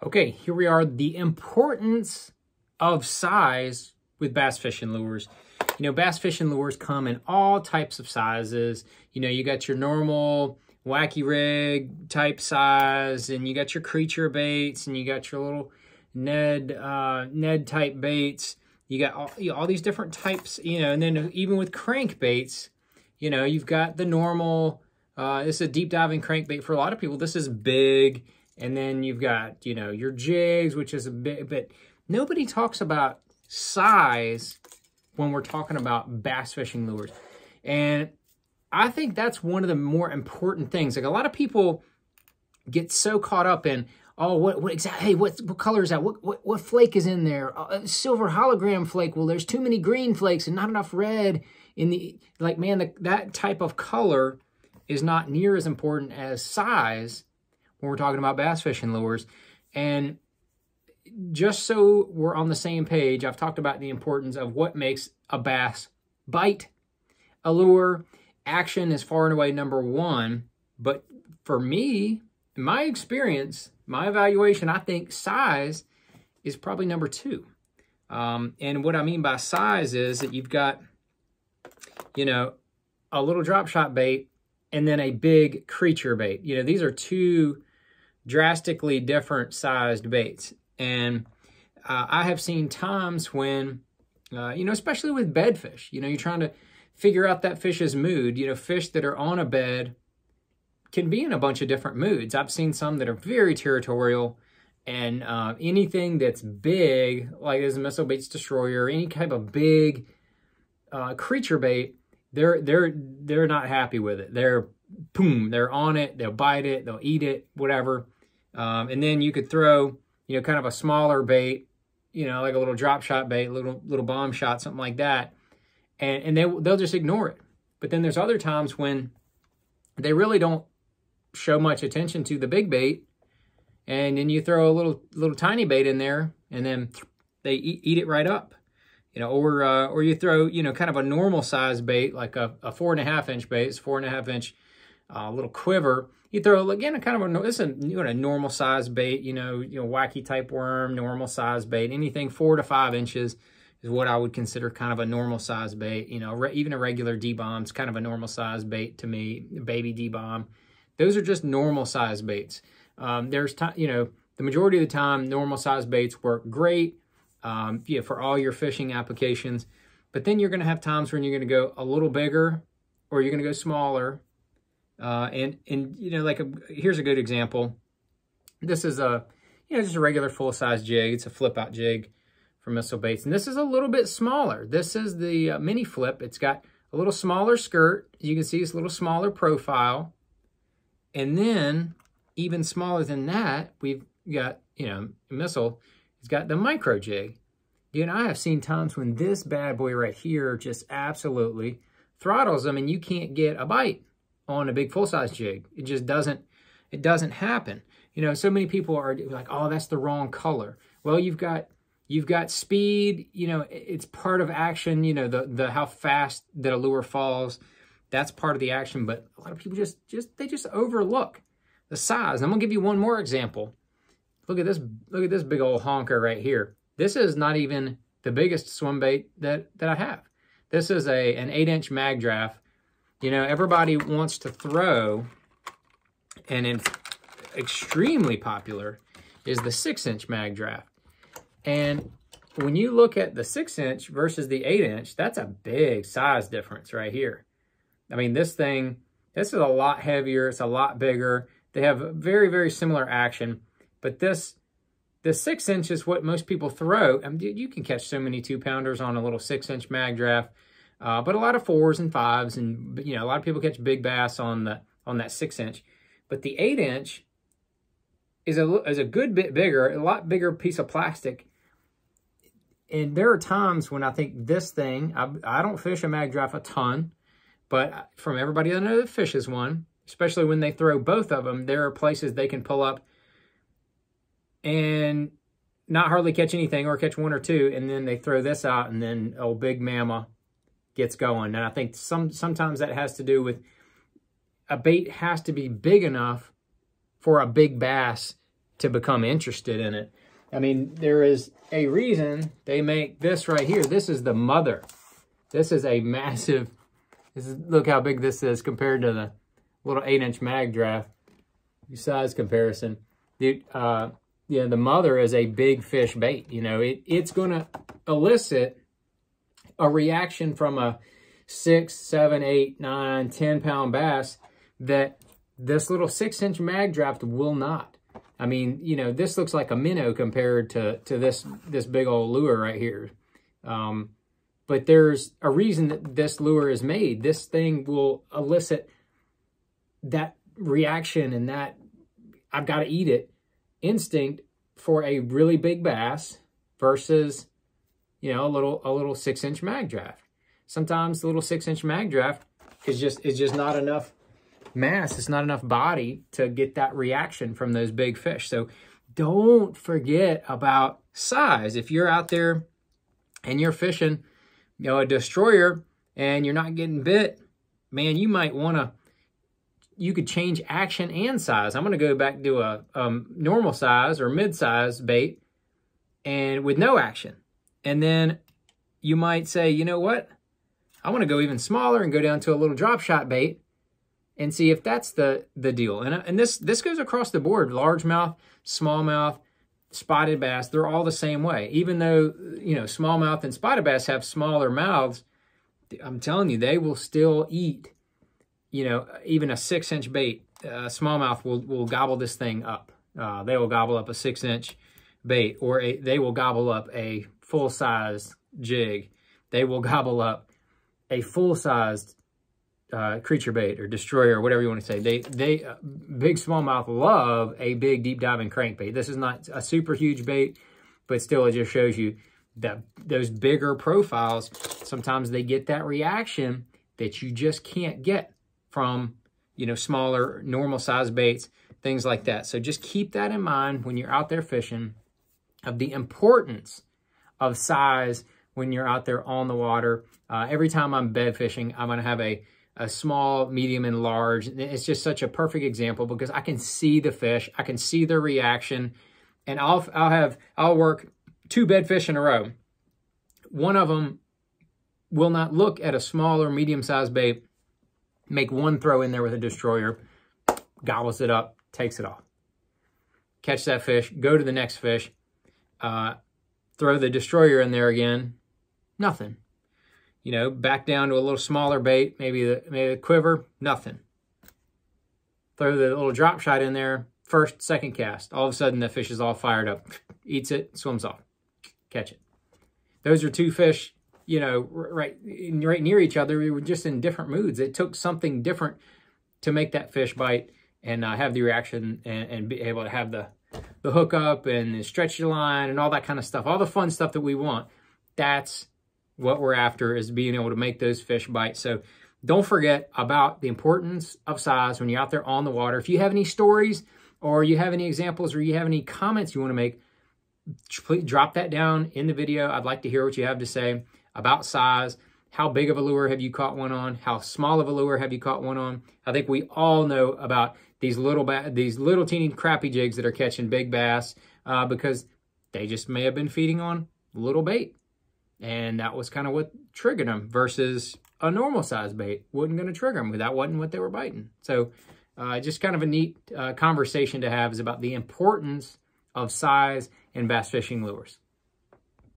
Okay, here we are. The importance of size with bass fishing lures. You know, bass fishing lures come in all types of sizes. You know, you got your normal wacky rig type size, and you got your creature baits, and you got your little Ned type baits. You got all these different types, you know, and then even with crankbaits, you know, you've got the normal, this is a deep diving crankbait for a lot of people. This is big. And then you've got, you know, your jigs, which is a bit, but nobody talks about size when we're talking about bass fishing lures. And I think that's one of the more important things. Like, a lot of people get so caught up in, oh, what exactly, hey, what color is that? What flake is in there? Silver hologram flake. Well, there's too many green flakes and not enough red in the, like, man, that type of color is not near as important as size when we're talking about bass fishing lures. And just so we're on the same page, I've talked about the importance of what makes a bass bite a lure. Action is far and away number one. But for me, in my experience, my evaluation, I think size is probably number two. And what I mean by size is that you've got, you know, a little drop shot bait and then a big creature bait. You know, these are two drastically different sized baits. And I have seen times when, you know, especially with bedfish, you know, you're trying to figure out that fish's mood. You know, fish that are on a bed can be in a bunch of different moods. I've seen some that are very territorial, and anything that's big, like as a Missile Baits Destroyer, any type of big creature bait, they're not happy with it. They're on it, they'll bite it, they'll eat it, whatever. And then you could throw, you know, kind of a smaller bait, you know, like a little drop shot bait, little bomb shot, something like that. And they'll just ignore it. But then there's other times when they really don't show much attention to the big bait. And then you throw a little tiny bait in there, and then they eat it right up. You know, or you throw, you know, kind of a normal size bait, like a 4.5 inch bait. It's 4.5 inch little quiver. You throw, again, a kind of a normal size bait, you know, wacky type worm, normal size bait. Anything 4 to 5 inches is what I would consider kind of a normal size bait. You know, even a regular D-bomb's kind of a normal size bait to me, baby D-bomb. Those are just normal size baits. There's time, you know, the majority of the time, normal size baits work great, yeah, for all your fishing applications. But then you're going to have times when you're going to go a little bigger, or you're going to go smaller. And you know, like here's a good example. This is just a regular full-size jig. It's a flip-out jig from Missile Baits, and this is a little bit smaller. This is the mini flip. It's got a little smaller skirt. You can see it's a little smaller profile, and then even smaller than that, we've got, you know, Missile. It's got the micro jig. You know, I have seen times when this bad boy right here just absolutely throttles them, and you can't get a bite on a big full-size jig. It just doesn't happen. You know, so many people are like, oh, that's the wrong color. Well, you've got speed, you know, it's part of action, you know, the how fast that a lure falls, that's part of the action. But a lot of people just overlook the size. I'm gonna give you one more example. Look at this big old honker right here. This is not even the biggest swim bait that I have. This is an 8-inch mag draft. You know, everybody wants to throw, and it's extremely popular, is the 6-inch mag draft. And when you look at the 6-inch versus the 8-inch, that's a big size difference right here. I mean, this is a lot heavier. It's a lot bigger. They have very, very similar action. But the 6-inch is what most people throw. I mean, you can catch so many 2-pounders on a little 6-inch mag draft. But a lot of 4s and 5s, and, you know, a lot of people catch big bass on that 6-inch. But the 8-inch is a good bit bigger, a lot bigger piece of plastic. And there are times when I think this thing, I don't fish a mag draft a ton, but from everybody I know that fishes one, especially when they throw both of them, there are places they can pull up and not hardly catch anything, or catch 1 or 2, and then they throw this out, and then old Big Mama gets going. And I think sometimes that has to do with a bait has to be big enough for a big bass to become interested in it. I mean, there is a reason they make this right here. This is the mother. This is a massive, look how big this is compared to the little 8-inch mag draft. Size comparison. The mother is a big fish bait. You know, it's going to elicit a reaction from a 6, 7, 8, 9, 10-pound bass that this little 6-inch mag draft will not. I mean, you know, this looks like a minnow compared to this big old lure right here. But there's a reason that this lure is made. This thing will elicit that reaction and that I've got to eat it instinct for a really big bass versus, you know, a little 6-inch mag draft. Sometimes the little 6-inch mag draft is just not enough mass. It's not enough body to get that reaction from those big fish. So don't forget about size. If you're out there and you're fishing, you know, a destroyer and you're not getting bit, man, you might want to, you could change action and size. I'm going to go back to a normal size or mid-size bait and with no action. And then you might say, you know what? I want to go even smaller and go down to a little drop shot bait and see if that's the deal. And this goes across the board. Largemouth, smallmouth, spotted bass, they're all the same way. Even though, you know, smallmouth and spotted bass have smaller mouths, I'm telling you, they will still eat, you know, even a 6-inch bait. Smallmouth will gobble this thing up. They will gobble up a 6-inch bait, or they will gobble up a full-sized jig. They will gobble up a full-sized creature bait or destroyer, or whatever you want to say. Big smallmouth love a big deep diving crankbait. This is not a super huge bait, but still it just shows you that those bigger profiles, sometimes they get that reaction that you just can't get from, you know, smaller, normal size baits, things like that. So just keep that in mind when you're out there fishing, of the importance of size when you're out there on the water. Every time I'm bed fishing, I'm going to have a small, medium, and large. It's just such a perfect example because I can see the fish, I can see their reaction, and I'll work 2 bed fish in a row. One of them will not look at a small or medium-sized bait, make one throw in there with a destroyer, gobbles it up, takes it off. Catch that fish, go to the next fish, throw the destroyer in there again, nothing. You know, back down to a little smaller bait, maybe the quiver, nothing. Throw the little drop shot in there, first, second cast. All of a sudden, the fish is all fired up. Eats it, swims off. Catch it. Those are 2 fish, you know, right near each other. We were just in different moods. It took something different to make that fish bite and have the reaction and be able to have the hook up and stretch your line and all that kind of stuff. All the fun stuff that we want. That's what we're after, is being able to make those fish bite. So don't forget about the importance of size when you're out there on the water. If you have any stories or you have any examples or you have any comments you want to make, please drop that down in the video. I'd like to hear what you have to say about size. How big of a lure have you caught one on? How small of a lure have you caught one on? I think we all know about these little teeny crappie jigs that are catching big bass because they just may have been feeding on little bait. And that was kind of what triggered them versus a normal size bait. Wasn't going to trigger them. That wasn't what they were biting. So just kind of a neat conversation to have is about the importance of size in bass fishing lures.